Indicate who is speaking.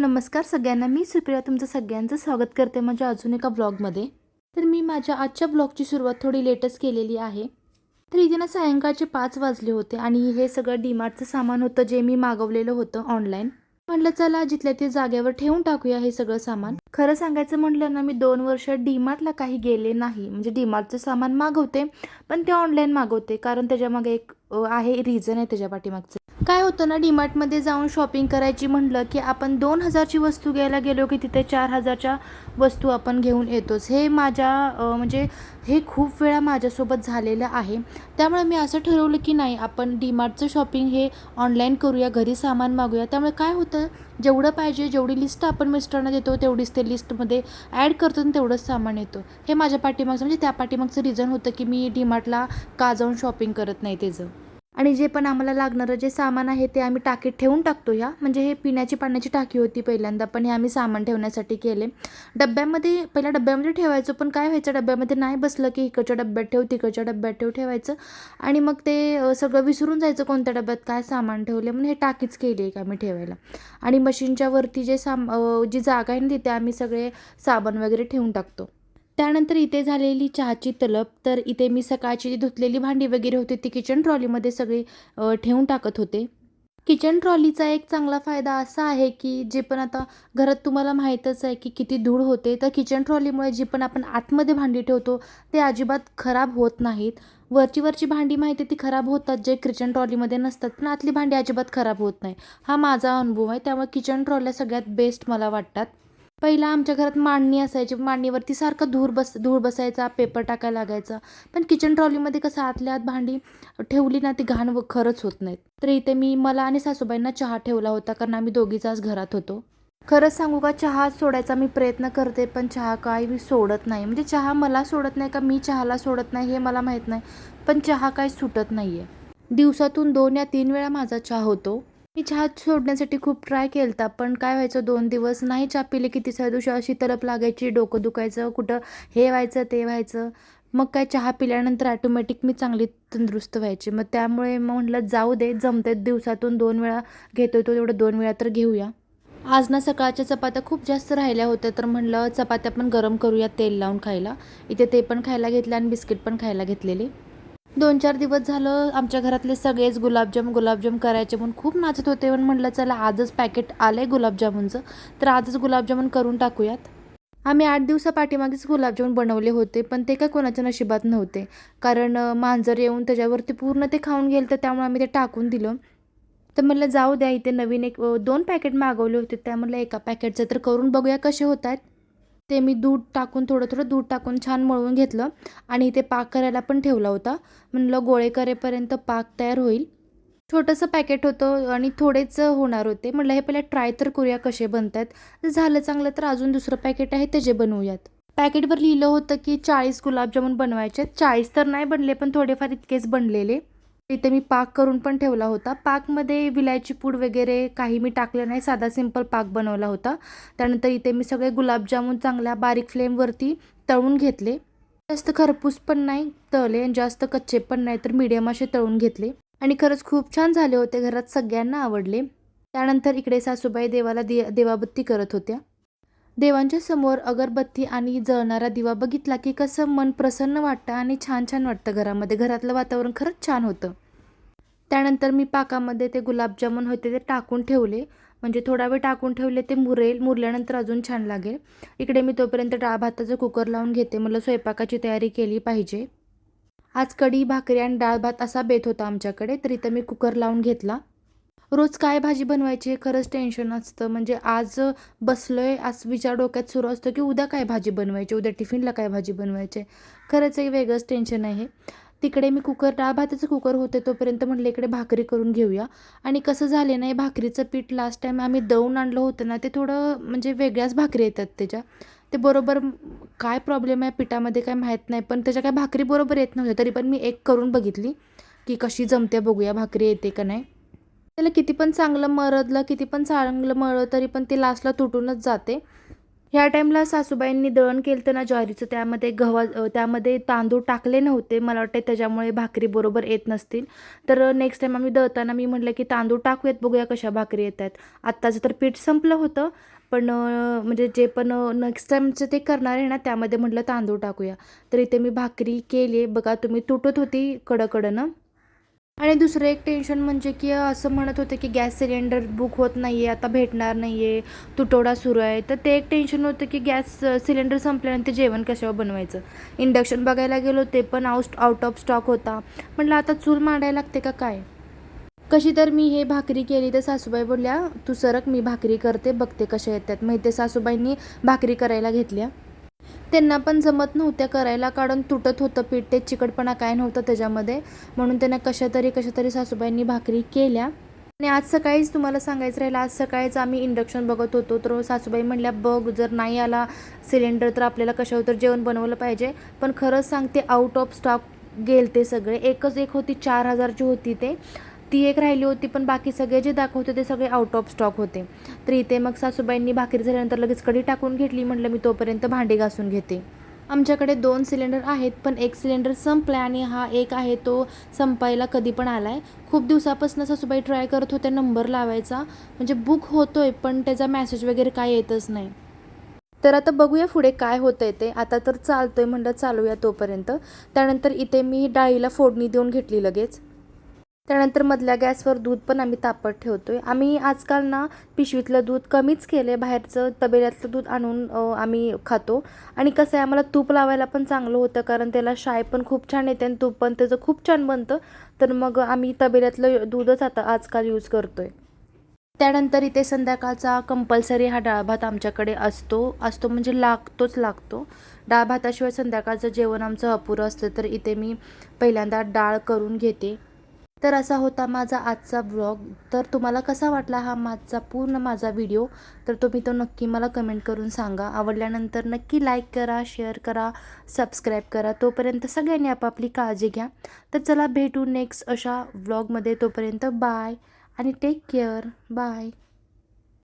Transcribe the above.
Speaker 1: नमस्कार सगळ्यांना. मी सुप्रिया तुमचं सगळ्यांचं स्वागत करते माझ्या अजून एका ब्लॉगमध्ये. तर मी माझ्या आजच्या ब्लॉगची सुरुवात थोडी लेटच केलेली आहे. तर इथे ना सायंकाळचे 5 वाजले होते आणि हे सगळं डीमार्टचं सामान होतं जे मी मागवलेलं होतं ऑनलाईन. म्हटलं चला जिथल्या ते जागेवर ठेवून टाकूया हे सगळं सामान. खरं सांगायचं म्हटलं ना, मी 2 वर्ष डीमार्टला काही गेले नाही. म्हणजे डीमार्टचं सामान मागवते पण ते ऑनलाईन मागवते, कारण त्याच्यामागे एक आहे रिझन आहे त्याच्या पाठीमागचं. काय होतं ना, डीमार्टमध्ये जाऊन शॉपिंग करायची म्हटलं की आपण 2,000ची वस्तू घ्यायला गेलो की तिथे 4,000च्या वस्तू आपण घेऊन येतोच. हे माझ्या म्हणजे हे खूप वेळा माझ्यासोबत झालेलं आहे. त्यामुळे मी असं ठरवलं की नाही, आपण डीमार्टचं शॉपिंग हे ऑनलाईन करूया, घरी सामान मागूया. त्यामुळे काय होतं, जेवढं पाहिजे जेवढी लिस्ट आपण मिस्टरांना देतो तेवढीच ते लिस्टमध्ये ॲड करतो आणि तेवढंच सामान येतो. हे माझ्या पाठीमागचं म्हणजे त्या पाठीमागचं रिझन होतं की मी डीमार्टला का जाऊन शॉपिंग करत नाही त्याचं. आणि जे पण आम्हाला लागणारं जे सामान आहे ते आम्ही टाकीत ठेवून टाकतो. ह्या म्हणजे हे पिण्याची पाण्याची टाकी होती पहिल्यांदा, पण हे आम्ही सामान ठेवण्यासाठी केले. डब्यामध्ये पहिल्या डब्यामध्ये ठेवायचो, पण काय व्हायचं, डब्यामध्ये नाही बसलं की इकडच्या डब्यात ठेव तिकडच्या डब्यात ठेव ठेवायचं आणि मग ते सगळं विसरून जायचं कोणत्या डब्यात काय सामान ठेवले. म्हणून हे टाकीच केली आहे आम्ही ठेवायला. आणि मशीनच्या वरती जे जी जागा आहे ना तिथे आम्ही सगळे साबण वगैरे ठेवून टाकतो. त्यानंतर इथे झालेली चहाची तलप. तर इथे मी सकाळची जी धुतलेली भांडी वगैरे होती ती किचन ट्रॉलीमध्ये सगळी ठेवून टाकत होते. किचन ट्रॉलीचा एक चांगला फायदा असा आहे की जे पण आता घरात तुम्हाला माहीतच आहे की किती धूळ होते, तर किचन ट्रॉलीमुळे जी पण आपण आतमध्ये भांडी ठेवतो ते अजिबात खराब होत नाहीत. वरची भांडी माहिती ती खराब होतात जे किचन ट्रॉलीमध्ये नसतात, पण आतली भांडी अजिबात खराब होत नाही. हा माझा अनुभव आहे. त्यामुळे किचन ट्रॉल्या सगळ्यात बेस्ट मला वाटतात. पहिला आमच्या घरात मांडणी असायची, मांडणीवरती सारखं धूळ बसायचा, पेपर टाकायला लागायचा. पण किचन ट्रॉलीमध्ये कसं आतल्या आत भांडी ठेवली ना ती घाण खरंच होत नाहीत. तर इथे मला आणि सासूबाईंना चहा ठेवला होता, कारण आम्ही दोघीच आज घरात होतो. खरंच सांगू का, चहा सोडायचा मी प्रयत्न करते पण चहा काही मी सोडत नाही. म्हणजे चहा मला सोडत नाही का मी चहाला सोडत नाही हे मला माहीत नाही, पण चहा काही सुटत नाही आहे. दिवसातून 2 या 3 वेळा माझा चहा होतो. मी चहा सोडण्यासाठी खूप ट्राय केलता, पण काय व्हायचं, 2 दिवस नाही चहा पिले की तिसऱ्या दिवशी अशी तलप लागायची, डोकं दुखायचं, कुठं हे व्हायचं ते व्हायचं. मग काय चहा पिल्यानंतर ऑटोमॅटिक मी चांगली तंदुरुस्त व्हायची. मग त्यामुळे मग म्हटलं जाऊ दे, जमते दिवसातून 2 वेळा घेतो तो तेवढं 2 वेळा तर घेऊया. आज ना सकाळच्या चपात्या खूप जास्त राहिल्या होत्या, तर म्हटलं चपात्या पण गरम करूया तेल लावून खायला. इथे ते पण खायला घेतलं आणि बिस्किट पण खायला घेतलेले. 2-4 दिवस झालं आमच्या घरातले सगळेच गुलाबजाम करायचे म्हणून खूप नाचत होते. पण म्हटलं चला आजच पॅकेट आलं आहे गुलाबजामुनचं, तर आजच गुलाबजामुन करून टाकूयात. आम्ही 8 दिवसापाठीमागेच गुलाबजामुन बनवले होते, पण ते काय कोणाच्या नशिबात नव्हते. कारण मांजर येऊन त्याच्यावरती पूर्ण ते खाऊन गेलं, तर त्यामुळे आम्ही ते टाकून दिलं. तर म्हटलं जाऊ द्या, इथे नवीन 2 पॅकेट मागवले होते, त्या म्हटलं एका पॅकेटचं तर करून बघूया कसे होत आहेत. ते मी दूध टाकून थोडं दूध टाकून छान मळून घेतलं आणि इथे पाक करायला पण ठेवला होता. म्हणलं गोळे करेपर्यंत पाक तयार होईल. छोटंसं पॅकेट होतं आणि थोडेच होणार होते. म्हटलं हे पहिले ट्राय तर करूया कसे बनतात. तर झालं चांगलं तर अजून दुसरं पॅकेट आहे त्याचे बनवूयात. पॅकेटवर लिहिलं होतं की 40 गुलाबजामुन बनवायचे. 40 तर नाही बनले, पण थोडेफार इतकेच बनलेले. इथे मी पाक करून पण ठेवला होता. पाकमध्ये विलायची पूड वगैरे काही मी टाकलं नाही, साधा सिंपल पाक बनवला होता. त्यानंतर इथे मी सगळे गुलाबजामुन चांगल्या बारीक फ्लेमवरती तळून घेतले. जास्त खरपूस पण नाही तळले आणि जास्त कच्चे पण नाही, तर मीडियम असे तळून घेतले आणि खरंच खूप छान झाले होते. घरात सगळ्यांना आवडले. त्यानंतर इकडे सासूबाई देवाला देवाबत्ती करत होत्या. देवांच्या समोर अगरबत्ती आणि जळणारा दिवा बघितला की कसं मन प्रसन्न वाटतं आणि छान छान वाटतं घरामध्ये. घरातलं वातावरण खरंच छान होतं. त्यानंतर मी पाकामध्ये ते गुलाबजामुन होते ते टाकून ठेवले. म्हणजे थोडा वेळ टाकून ठेवले, ते मुरल्यानंतर अजून छान लागेल. इकडे मी तोपर्यंत डाळ भाताचा कुकर लावून घेते. मला स्वयंपाकाची तयारी केली पाहिजे. आज कढी, भाकरी आणि डाळ भात असा बेत होता आमच्याकडे, तर इथं मी कुकर लावून घेतला. रोज काय भाजी बनवायची हे खरंच टेन्शन असतं. म्हणजे आज बसलोय, आज विचार डोक्यात सुरू असतो की उद्या काय भाजी बनवायची, उद्या टिफिनला काय भाजी बनवायची. खरंच एक वेगळंच टेन्शन आहे. तिकडे मी डाळ भाताचं कुकर होते तोपर्यंत म्हटलं इकडे भाकरी करून घेऊया. आणि कसं झाले नाही, भाकरीचं पीठ लास्ट टाईम आम्ही दळून आणलं होतं ना, ते थोडं म्हणजे वेगळ्याच भाकरी येतात त्याच्या. ते बरोबर काय प्रॉब्लेम आहे पिठामध्ये काय माहीत नाही, पण त्याच्या काय भाकरी बरोबर येत नव्हत्या. तरी पण मी एक करून बघितली की कशी जमते बघूया, भाकरी येते का नाही. त्याला किती पण चांगलं मळलं तरी पण ते लास्टला तुटूनच जाते. ह्या टाईमला सासूबाईंनी दळण केलं ना ज्वारीचं, त्यामध्ये तांदूळ टाकले नव्हते. मला वाटते त्याच्यामुळे भाकरी बरोबर येत नसतील. तर नेक्स्ट टाईम आम्ही दळताना मी म्हटलं की तांदूळ टाकूयात, बघूया कशा भाकरी येत आहेत. आत्ताचं तर पीठ संपलं होतं, पण म्हणजे जे पण नेक्स्ट टाईमचं ते करणार आहे ना, त्यामध्ये म्हटलं तांदूळ टाकूया. तर इथे मी भाकरी केली आहे बघा, तुम्ही तुटत होती कडकडनं. आणि दुसरं एक टेन्शन म्हणजे की असं म्हणत होते की गॅस सिलेंडर बुक होत नाही आहे, आता भेटणार नाही आहे, तुटवडा सुरू आहे. तर ते एक टेन्शन होतं की गॅस सिलेंडर संपल्यानंतर जेवण कशावर बनवायचं. इंडक्शन बघायला गेलो, ते पण आउट ऑफ स्टॉक होता. म्हटलं आता चूल मांडायला लागते का काय. कशी तर मी हे भाकरी केली तर सासूबाई बोलल्या, तू सरक, मी भाकरी करते, बघते कशा येतात. मग ते सासूबाईंनी भाकरी करायला घेतल्या. त्यांना पण जमत नव्हत्या करायला, कारण तुटत होतं पीठ, ते चिकटपणा काय नव्हतं त्याच्यामध्ये. म्हणून त्यांना कशातरी सासूबाईंनी भाकरी केल्या. आणि आज सकाळीच तुम्हाला सांगायचं राहिलं, आज सकाळीच आम्ही इंडक्शन बघत होतो, तर सासूबाई म्हणल्या, बघ जर नाही आला सिलेंडर तर आपल्याला कशावर तर जेवण बनवलं पाहिजे. पण खरंच सांगते, आउट ऑफ स्टॉक गेलते सगळे. एकच एक होती, 4,000ची होती, ती एक राहिली होती, पण बाकी सगळे जे दाखवते ते सगळे आउट ऑफ स्टॉक होते. तर इथे मग सासूबाईंनी भाकरी झाल्यानंतर लगेच कढी टाकून घेतली. म्हटलं मी तोपर्यंत भांडी घासून घेते. आमच्याकडे 2 सिलेंडर आहेत, पण एक सिलेंडर संपला आणि हा एक आहे तो संपायला कधी पण आला आहे. खूप दिवसापासून सासूबाई ट्राय करत होत्या नंबर लावायचा, म्हणजे बुक होतोय पण त्याचा मेसेज वगैरे काय येतच नाही. तर आता बघूया पुढे काय होतंय ते. आता तर चालतोय, म्हणलं चालूया तोपर्यंत. त्यानंतर इथे मी डाळीला फोडणी देऊन घेतली लगेच. त्यानंतर मधल्या गॅसवर दूध पण आम्ही तापत ठेवतोय. आम्ही आजकाल ना पिशवीतलं दूध कमीच केलं आहे, बाहेरचं तबेल्यातलं दूध आणून आम्ही खातो. आणि कसं आहे, आम्हाला तूप लावायला पण चांगलं होतं, कारण त्याला शाय पण खूप छान येते आणि तूप पण त्याचं खूप छान बनतं. तर मग आम्ही तबेल्यातलं दूधच आता आजकाल यूज करतोय. त्यानंतर इथे संध्याकाळचा कंपल्सरी हा डाळ भात आमच्याकडे असतो म्हणजे लागतो. डाळ भाताशिवाय संध्याकाळचं जेवण आमचं अपुरं असतं. तर इथे मी पहिल्यांदा डाळ करून घेते. तर असा होता माझा आजचा व्लॉग. तर तुम्हाला कसा वाटला हा पूर्ण माझा व्हिडिओ, तर तुम्ही तो नक्की मला कमेंट करून सांगा. आवडल्यानंतर नक्की लाईक करा, शेअर करा, सबस्क्राईब करा. तोपर्यंत सगळ्यांनी आपापली काळजी घ्या. तर चला भेटू नेक्स्ट अशा व्लॉगमध्ये. तोपर्यंत बाय आणि टेक केअर. बाय.